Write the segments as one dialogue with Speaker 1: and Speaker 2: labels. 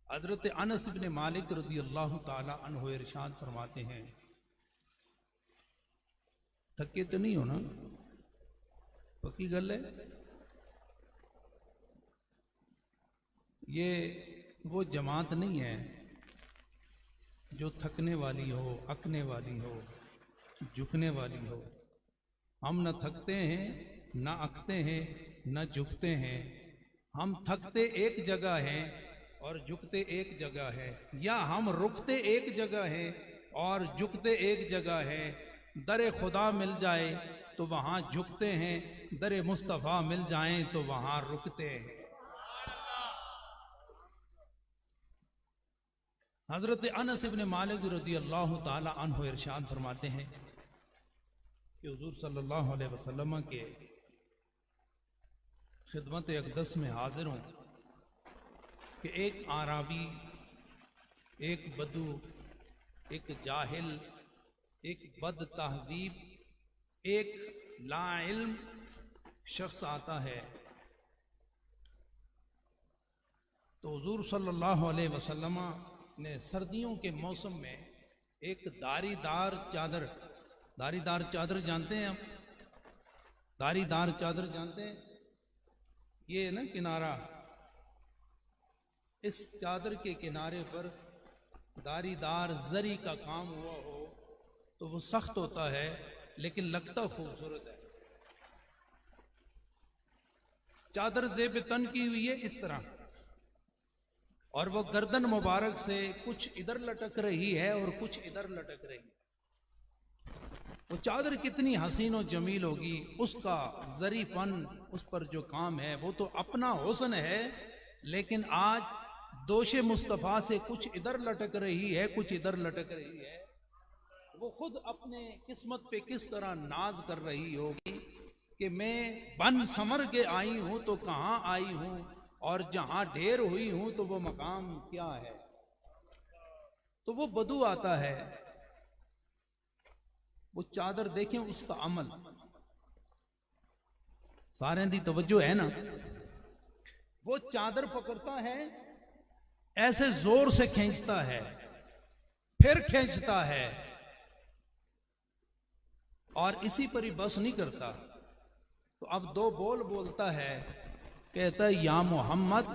Speaker 1: حضرت انس بن مالک رضی اللہ تعالی عنہ ارشاد فرماتے ہیں، تھکے تو نہیں ہونا؟ پکی گل ہے۔ یہ وہ جماعت نہیں ہے جو تھکنے والی ہو، اکنے والی ہو، جھکنے والی ہو۔ ہم نہ تھکتے ہیں، نہ اکتے ہیں، نہ جھکتے ہیں۔ ہم تھکتے ایک جگہ ہیں اور جھکتے ایک جگہ ہے، یا ہم رکتے ایک جگہ ہیں اور جھکتے ایک جگہ ہے۔ در خدا مل جائے تو وہاں جھکتے ہیں، در مصطفیٰ مل جائیں تو وہاں رکتے ہیں۔ حضرت انس بن مالک رضی اللہ تعالی عنہ ارشاد فرماتے ہیں کہ حضور صلی اللہ علیہ وسلم کے خدمت اقدس میں حاضر ہوں کہ ایک اعرابی، ایک بدو، ایک جاہل، ایک بد تہذیب، ایک لا علم شخص آتا ہے تو حضور صلی اللہ علیہ وسلم نے سردیوں کے موسم میں ایک داری دار چادر جانتے ہیں آپ؟ داری دار چادر جانتے ہیں؟ یہ نا کنارہ، اس چادر کے کنارے پر داری دار زری کا کام ہوا ہو تو وہ سخت ہوتا ہے لیکن لگتا خوبصورت ہے۔ چادر زیب تن کی ہوئی ہے اس طرح، اور وہ گردن مبارک سے کچھ ادھر لٹک رہی ہے اور کچھ ادھر لٹک رہی ہے۔ وہ چادر کتنی حسین و جمیل ہوگی، اس کا زری پن، اس پر جو کام ہے وہ تو اپنا حسن ہے، لیکن آج دوش مصطفیٰ سے کچھ ادھر لٹک رہی ہے، کچھ ادھر لٹک رہی ہے۔ وہ خود اپنے قسمت پہ کس طرح ناز کر رہی ہوگی کہ میں بن سمر کے آئی ہوں تو کہاں آئی ہوں، اور جہاں ڈھیر ہوئی ہوں تو وہ مقام کیا ہے۔ تو وہ بدو آتا ہے، وہ چادر دیکھیں اس کا عمل، سارے دی توجہ ہے نا۔ وہ چادر پکڑتا ہے، ایسے زور سے کھینچتا ہے، پھر کھینچتا ہے، اور اسی پر ہی بس نہیں کرتا تو اب دو بول بولتا ہے، کہتا ہے یا محمد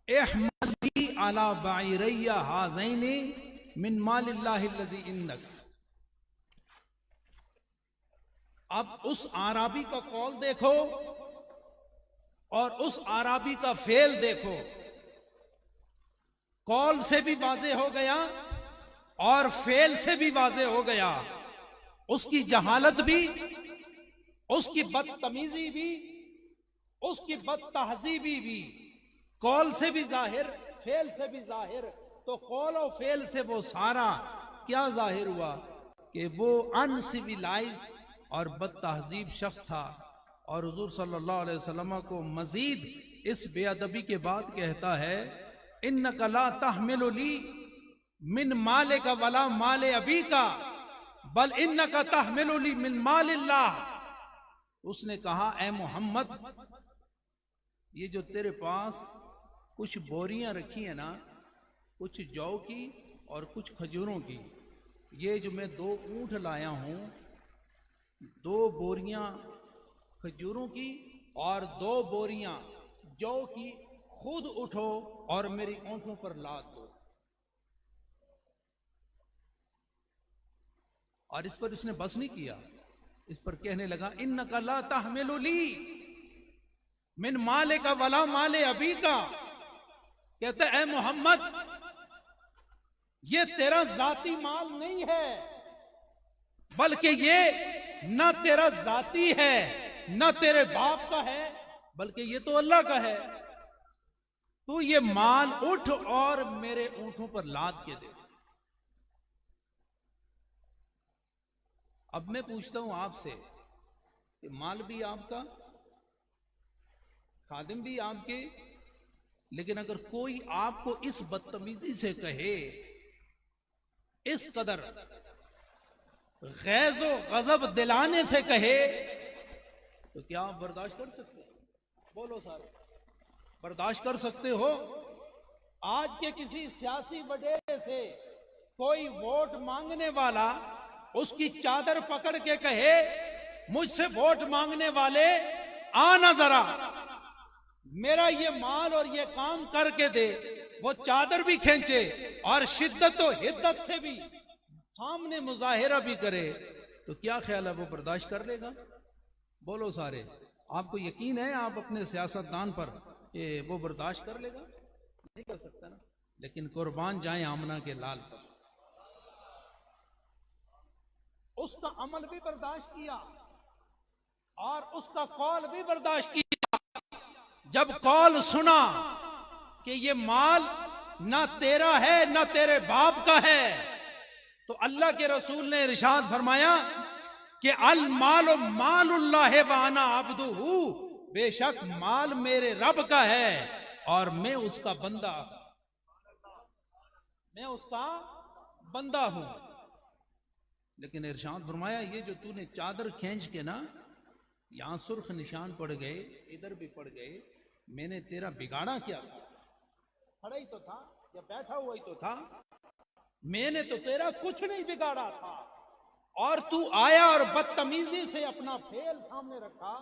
Speaker 1: احمل لی علی بعیری ہذین من مال اللہ الذی عندک۔ اب اس اعرابی کا قول دیکھو اور اس اعرابی کا فعل دیکھو، قول سے بھی واضح ہو گیا اور فعل سے بھی واضح ہو گیا، اس کی جہالت بھی، اس کی بدتمیزی بھی، اس کی بد تہذیبی بھی، قول سے بھی ظاہر، فعل سے بھی ظاہر۔ تو قول و فعل سے وہ سارا کیا ظاہر ہوا کہ وہ ان سویلائز اور بد تہذیب شخص تھا، اور حضور صلی اللہ علیہ وسلم کو مزید اس بے ادبی کے بعد کہتا ہے انک لا تحمل لی من مالک ولا مال ابیک بل انک تحمل لی من مال اللہ۔ اس نے کہا اے محمد، یہ جو تیرے پاس کچھ بوریاں رکھی ہیں نا، کچھ جو کی اور کچھ کھجوروں کی، یہ جو میں 2 اونٹ لایا ہوں، 2 بوریاں کھجوروں کی اور 2 بوریاں جو کی، خود اٹھو اور میری اونٹوں پر لاد دو۔ اور اس پر اس نے بس نہیں کیا، اس پر کہنے لگا انک لا تحمل لی من مالک ولا مال ابیک۔ کہتا ہے اے محمد، یہ تیرا ذاتی مال نہیں ہے، بلکہ یہ نہ تیرا ذاتی ہے نہ تیرے باپ کا ہے، بلکہ یہ تو اللہ کا ہے۔ تو یہ مال اٹھ اور میرے اونٹوں پر لاد کے دے۔ اب میں پوچھتا ہوں آپ سے کہ مال بھی آپ کا، خادم بھی آپ کے، لیکن اگر کوئی آپ کو اس بدتمیزی سے کہے، اس قدر غیظ و غضب دلانے سے کہے، تو کیا آپ برداشت کر سکتے ہیں؟ بولو سارے، برداشت کر سکتے ہو؟ آج کے کسی سیاسی وڈیرے سے کوئی ووٹ مانگنے والا اس کی چادر پکڑ کے کہے مجھ سے ووٹ مانگنے والے آنا ذرا، میرا یہ مال اور یہ کام کر کے دے، وہ چادر بھی کھینچے اور شدت و حدت سے بھی سامنے مظاہرہ بھی کرے، تو کیا خیال ہے وہ برداشت کر لے گا؟ بولو سارے، آپ کو یقین ہے آپ اپنے سیاستدان پر کہ وہ برداشت کر لے گا؟ نہیں کر سکتا نا۔ لیکن قربان جائیں آمنہ کے لال پر، اس کا عمل بھی برداشت کیا اور اس کا قول بھی برداشت کیا۔ جب قول سنا کہ یہ مال نہ تیرا ہے نہ تیرے باپ کا ہے، تو اللہ کے رسول نے ارشاد فرمایا کہ المال مال اللہ وانا عبدہ، بے شک مال میرے رب کا ہے اور میں اس کا بندہ، میں اس کا بندہ ہوں۔ لیکن ارشاد فرمایا یہ جو تو نے چادر کھینچ کے نا یہاں سرخ نشان پڑ گئے، ادھر بھی پڑ گئے، میں نے تیرا بگاڑا کیا تھا؟ کھڑا ہی تو تھا یا بیٹھا ہوا ہی تو تھا، میں نے تو تیرا کچھ نہیں بگاڑا تھا، اور تو آیا اور بدتمیزی سے اپنا پھیل سامنے رکھا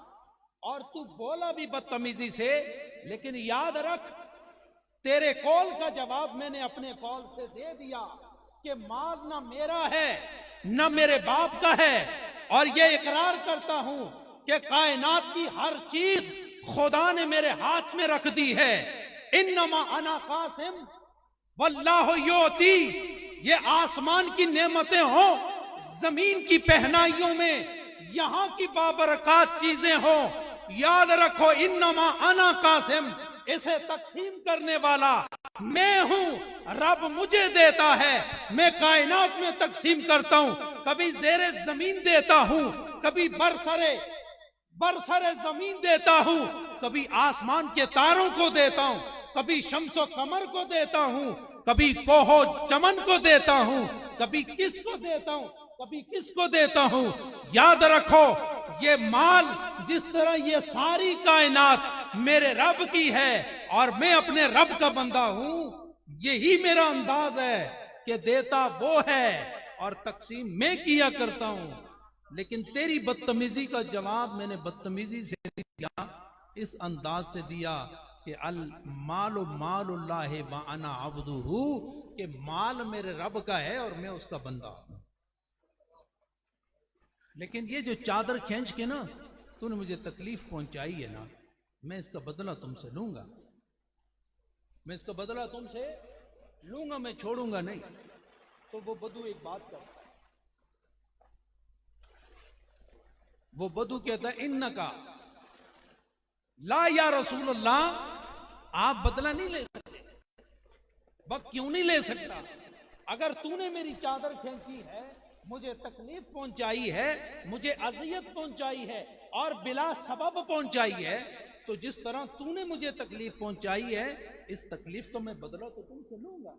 Speaker 1: اور تو بولا بھی بدتمیزی سے، لیکن یاد رکھ تیرے قول کا جواب میں نے اپنے قول سے دے دیا کہ مال نہ میرا ہے نہ میرے باپ کا ہے، اور یہ اقرار کرتا ہوں کہ کائنات کی ہر چیز خدا نے میرے ہاتھ میں رکھ دی ہے۔ انما انا قاسم واللہ یعطی، یہ آسمان کی نعمتیں ہوں، زمین کی پہنائیوں میں یہاں کی بابرکات چیزیں ہوں، یاد رکھو انما انا قاسم، اسے تقسیم کرنے والا میں ہوں، رب مجھے دیتا ہے، میں کائنات میں تقسیم کرتا ہوں، کبھی زیر زمین دیتا ہوں، کبھی برسر زمین دیتا ہوں، کبھی آسمان کے تاروں کو دیتا ہوں، کبھی شمس و قمر کو دیتا ہوں، کبھی کوہ و چمن کو دیتا ہوں، کبھی کس کو دیتا ہوں، کبھی کس کو دیتا ہوں۔ یاد رکھو یہ مال جس طرح یہ ساری کائنات میرے رب کی ہے اور میں اپنے رب کا بندہ ہوں، یہی میرا انداز ہے کہ دیتا وہ ہے اور تقسیم میں کیا کرتا ہوں۔ لیکن تیری بدتمیزی کا جواب میں نے بدتمیزی سے دیا، اس انداز سے دیا کہ المال مال اللہ وانا عبدہ، کہ مال میرے رب کا ہے اور میں اس کا بندہ ہوں۔ لیکن یہ جو چادر کھینچ کے نا تو نے مجھے تکلیف پہنچائی ہے نا، میں اس کا بدلہ تم سے لوں گا، میں اس کا بدلہ تم سے لوں گا، میں چھوڑوں گا نہیں۔ تو وہ بدو ایک بات کرتا ہے، وہ بدو کہتا ہے انکا لا یا رسول اللہ، آپ بدلہ نہیں لے سکتے۔ وقت کیوں نہیں لے سکتا؟ اگر تو نے میری چادر کھینچی ہے، مجھے تکلیف پہنچائی ہے، مجھے اذیت پہنچائی ہے اور بلا سبب پہنچائی ہے، تو جس طرح تو نے مجھے تکلیف پہنچائی ہے اس تکلیف تو میں بدلہ تو تم سے لوں گا۔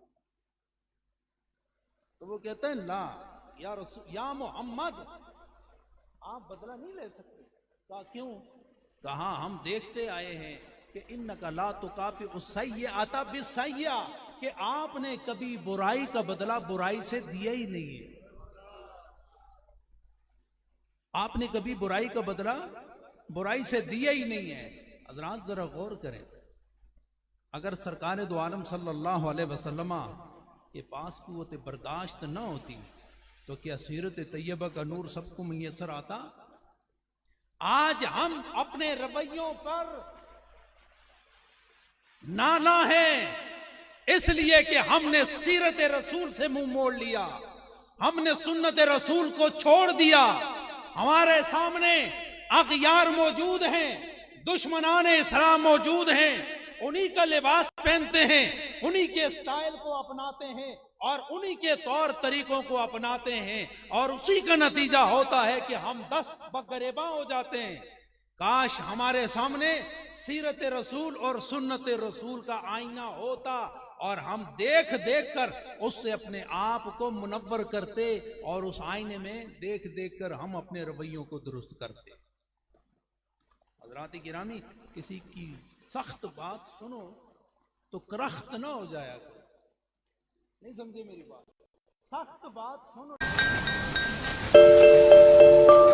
Speaker 1: تو وہ کہتا ہے لا یا رسول یا محمد، آپ بدلہ نہیں لے سکتے۔ کہا کیوں؟ کہا ہم دیکھتے آئے ہیں کہ انکا لا تکافئ السیئۃ بالسیئۃ، کہ آپ نے کبھی برائی کا بدلہ برائی سے دیا ہی نہیں ہے، آپ نے کبھی برائی کا بدلہ برائی سے دیا ہی نہیں ہے۔ حضرات ذرا غور کریں، اگر سرکار دو عالم صلی اللہ علیہ وسلم کے پاس قوت برداشت نہ ہوتی تو کیا سیرت طیبہ کا نور سب کو میسر آتا؟ آج ہم اپنے رویوں پر نالا ہیں اس لیے کہ ہم نے سیرت رسول سے منہ موڑ لیا، ہم نے سنت رسول کو چھوڑ دیا۔ ہمارے سامنے اغیار موجود ہیں، دشمنان اسلام موجود ہیں، انہی کا لباس پہنتے ہیں، انہی کے سٹائل کو اپناتے ہیں اور انہی کے طور طریقوں کو اپناتے ہیں، اور اسی کا نتیجہ ہوتا ہے کہ ہم دست بگریباں ہو جاتے ہیں۔ کاش ہمارے سامنے سیرت رسول اور سنت رسول کا آئینہ ہوتا اور ہم دیکھ دیکھ کر اس سے اپنے آپ کو منور کرتے اور اس آئینے میں دیکھ دیکھ کر ہم اپنے رویوں کو درست کرتے۔ حضرات گرامی، کسی کی سخت بات سنو تو کرخت نہ ہو جایا کرو. نہیں سمجھے میری بات؟ سخت بات سنو.